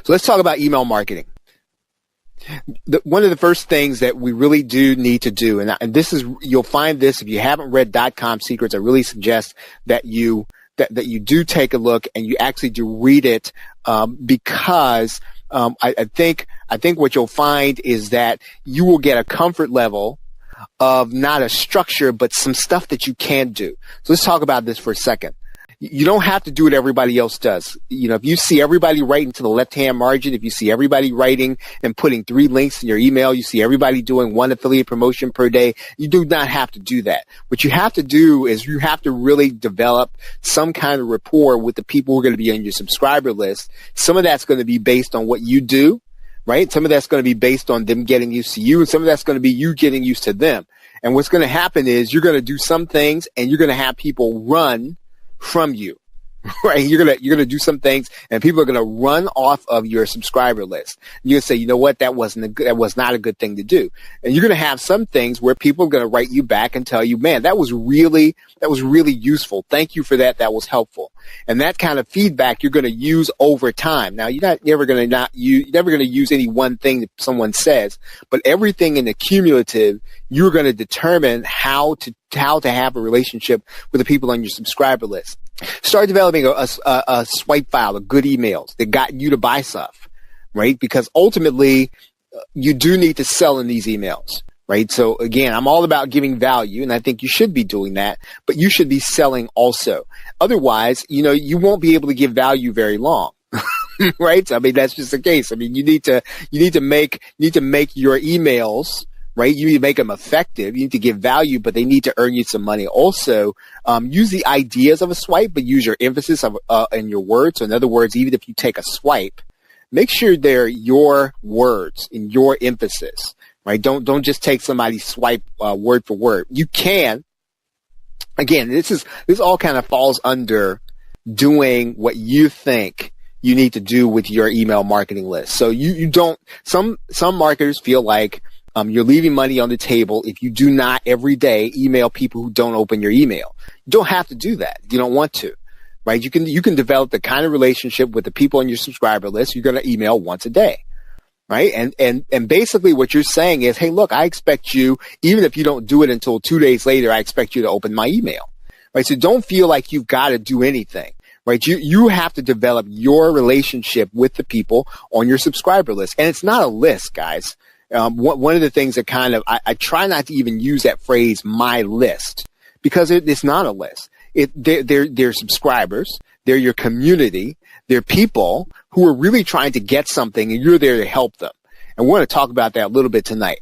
So let's talk about email marketing. One of the first things that we really do need to do, and this is, you'll find this if you haven't read .com Secrets, I really suggest that you do take a look and you actually do read it, because I think what you'll find is that you will get a comfort level of not a structure, but some stuff that you can do. So let's talk about this for a second. You don't have to do what everybody else does. If you see everybody writing to the left-hand margin, if you see everybody writing and putting 3 links in your email, you see everybody doing 1 affiliate promotion per day, you do not have to do that. What you have to do is you have to really develop some kind of rapport with the people who are going to be on your subscriber list. Some of that's going to be based on what you do, right? Some of that's going to be based on them getting used to you, and some of that's going to be you getting used to them. And what's going to happen is you're going to do some things and you're going to have people run from you, right? You're going to do some things and people are going to run off of your subscriber list. You're going to say, you know what? That was not a good thing to do. And you're going to have some things where people are going to write you back and tell you, man, that was really useful. Thank you for that. That was helpful. And that kind of feedback you're going to use over time. Now, you're never going to use any one thing that someone says, but everything in the cumulative, you're going to determine how to have a relationship with the people on your subscriber list. Start developing a swipe file of good emails that got you to buy stuff, right? Because ultimately, you do need to sell in these emails, right? So again, I'm all about giving value, and I think you should be doing that, but you should be selling also. Otherwise, you won't be able to give value very long. Right? I mean, that's just the case. I mean, you need to make your emails, right? You need to make them effective. You need to give value, but they need to earn you some money. Also, use the ideas of a swipe, but use your emphasis in your words. So in other words, even if you take a swipe, make sure they're your words and your emphasis, right? Don't just take somebody's swipe word for word. You can. Again, this all kind of falls under doing what you think you need to do with your email marketing list. So you don't. Some marketers feel like you're leaving money on the table if you do not every day email people who don't open your email. You don't have to do that. You don't want to, right? You can develop the kind of relationship with the people on your subscriber list. You're going to email once a day, right? And basically what you're saying is, hey, look, I expect you, even if you don't do it until 2 days later, I expect you to open my email, right? So don't feel like you've got to do anything. Right? You have to develop your relationship with the people on your subscriber list. And it's not a list, guys. One of the things that I try not to even use that phrase, my list, because it's not a list. They're subscribers. They're your community. They're people who are really trying to get something, and you're there to help them. And we're going to talk about that a little bit tonight.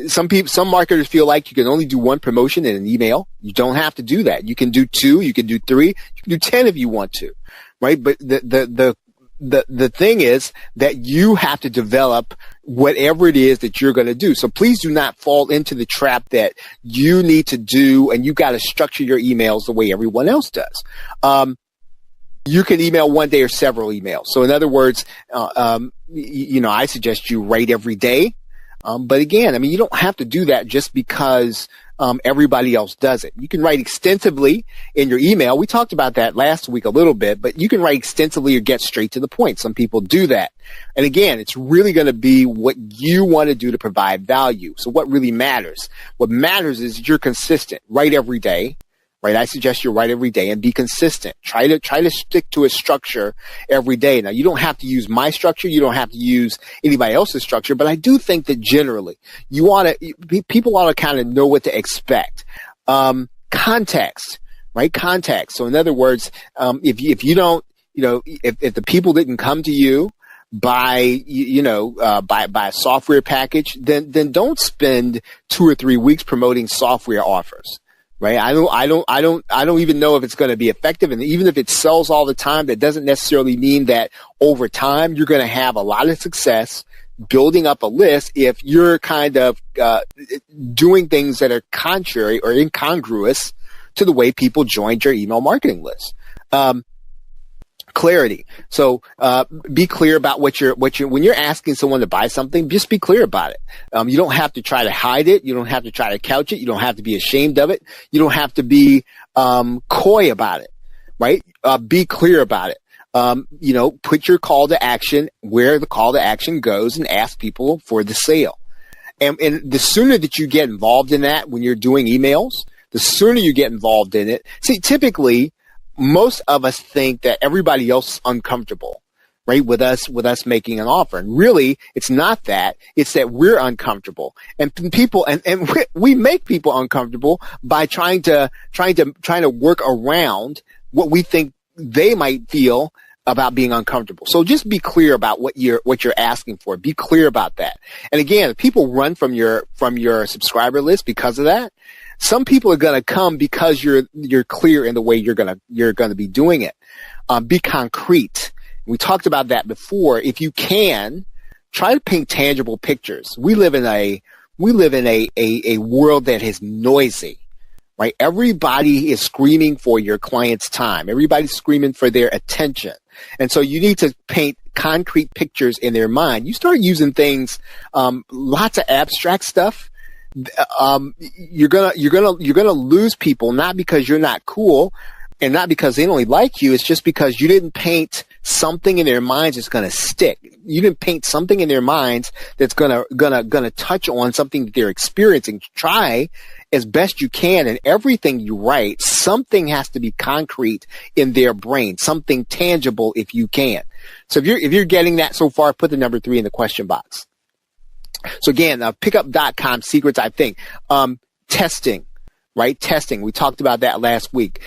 Some marketers feel like you can only do 1 promotion in an email. You don't have to do that. You can do 2, you can do 3, you can do 10 if you want to, right? But the thing is that you have to develop whatever it is that you're going to do. So please do not fall into the trap that you need to do and you got to structure your emails the way everyone else does. You can email one day or several emails. So in other words, I suggest you write every day. But again, I mean, you don't have to do that just because everybody else does it. You can write extensively in your email. We talked about that last week a little bit, but you can write extensively or get straight to the point. Some people do that. And again, it's really going to be what you want to do to provide value. So what really matters? What matters is you're consistent. Write every day. Right, I suggest you write every day and be consistent. Try to stick to a structure every day. Now, you don't have to use my structure. You don't have to use anybody else's structure. But I do think that generally, people ought to kind of know what to expect. Context, right? Context. So, in other words, if you don't, if the people didn't come to you by a software package, then don't spend 2 or 3 weeks promoting software offers. Right. I don't even know if it's going to be effective. And even if it sells all the time, that doesn't necessarily mean that over time you're going to have a lot of success building up a list if you're kind of doing things that are contrary or incongruous to the way people joined your email marketing list. Clarity. So, be clear about when you're asking someone to buy something, just be clear about it. You don't have to try to hide it. You don't have to try to couch it. You don't have to be ashamed of it. You don't have to be, coy about it, right? Be clear about it. put your call to action where the call to action goes and ask people for the sale. And the sooner that you get involved in that when you're doing emails, the sooner you get involved in it. See, typically, most of us think that everybody else is uncomfortable, right, with us making an offer. And really, it's not that. It's that we're uncomfortable. And people, and we make people uncomfortable by trying to work around what we think they might feel about being uncomfortable. So just be clear about what you're asking for. Be clear about that. And again, if people run from your subscriber list because of that, some people are going to come because you're clear in the way you're going to be doing it. Be concrete. We talked about that before. If you can, try to paint tangible pictures. We live in a world that is noisy. Right? Everybody is screaming for your client's time. Everybody's screaming for their attention. And so you need to paint concrete pictures in their mind. You start using things, lots of abstract stuff. You're gonna lose people, not because you're not cool and not because they don't like you. It's just because you didn't paint something in their minds that's going to stick. You didn't paint something in their minds that's gonna touch on something that they're experiencing. Try as best you can, and everything you write, something has to be concrete in their brain, something tangible if you can. So if you're getting that so far, put the number 3 in the question box. So again, pickup.com secrets, I think, testing. Right? Testing. We talked about that last week.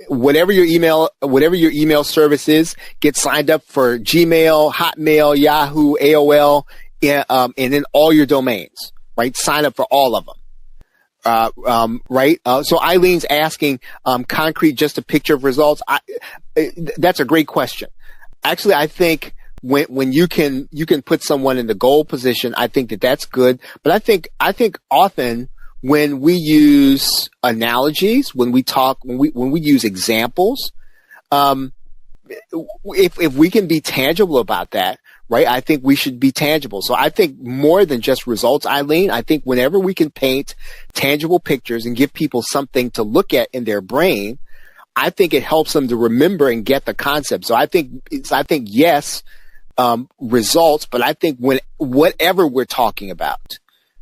Whatever your email service is, get signed up for Gmail, Hotmail, Yahoo, AOL, and then all your domains, right? Sign up for all of them. Right? So Eileen's asking, concrete, just a picture of results. That's a great question. Actually, I think when you can put someone in the goal position, I think that's good. But I think often, when we use analogies, when we use examples, if we can be tangible about that, right? I think we should be tangible. So I think more than just results, Eileen, I think whenever we can paint tangible pictures and give people something to look at in their brain, I think it helps them to remember and get the concept. So I think yes, results, but I think whatever we're talking about,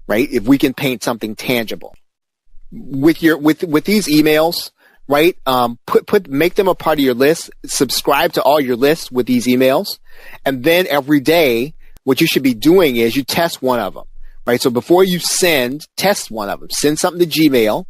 right? If we can paint something tangible with these emails, right? Make them a part of your list, subscribe to all your lists with these emails. And then every day, what you should be doing is you test one of them, right? So before you test one of them, send something to Gmail.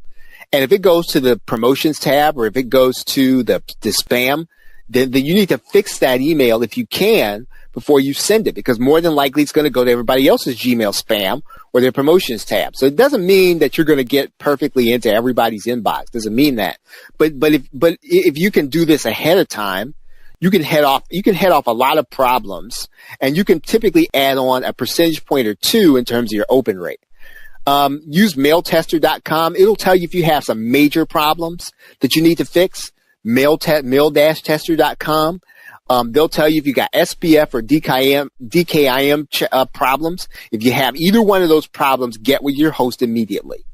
And if it goes to the promotions tab or if it goes to the spam, then you need to fix that email if you can before you send it, because more than likely it's going to go to everybody else's Gmail spam or their promotions tab. So it doesn't mean that you're going to get perfectly into everybody's inbox. Doesn't mean that. But if you can do this ahead of time, you can head off a lot of problems, and you can typically add on a percentage point or 2 in terms of your open rate. Use mailtester.com. It'll tell you if you have some major problems that you need to fix. Mail-tester.com. They'll tell you if you got SPF or DKIM problems. If you have either one of those problems, get with your host immediately,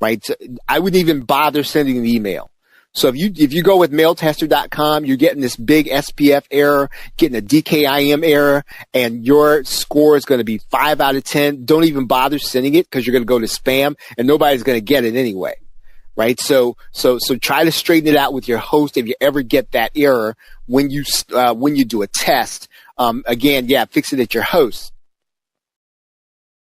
right? So I wouldn't even bother sending an email. So if you go with mailtester.com, you're getting this big SPF error, getting a DKIM error, and your score is going to be 5 out of 10. Don't even bother sending it because you're going to go to spam and nobody's going to get it anyway. Right. So try to straighten it out with your host if you ever get that error when you do a test. Again, fix it at your host.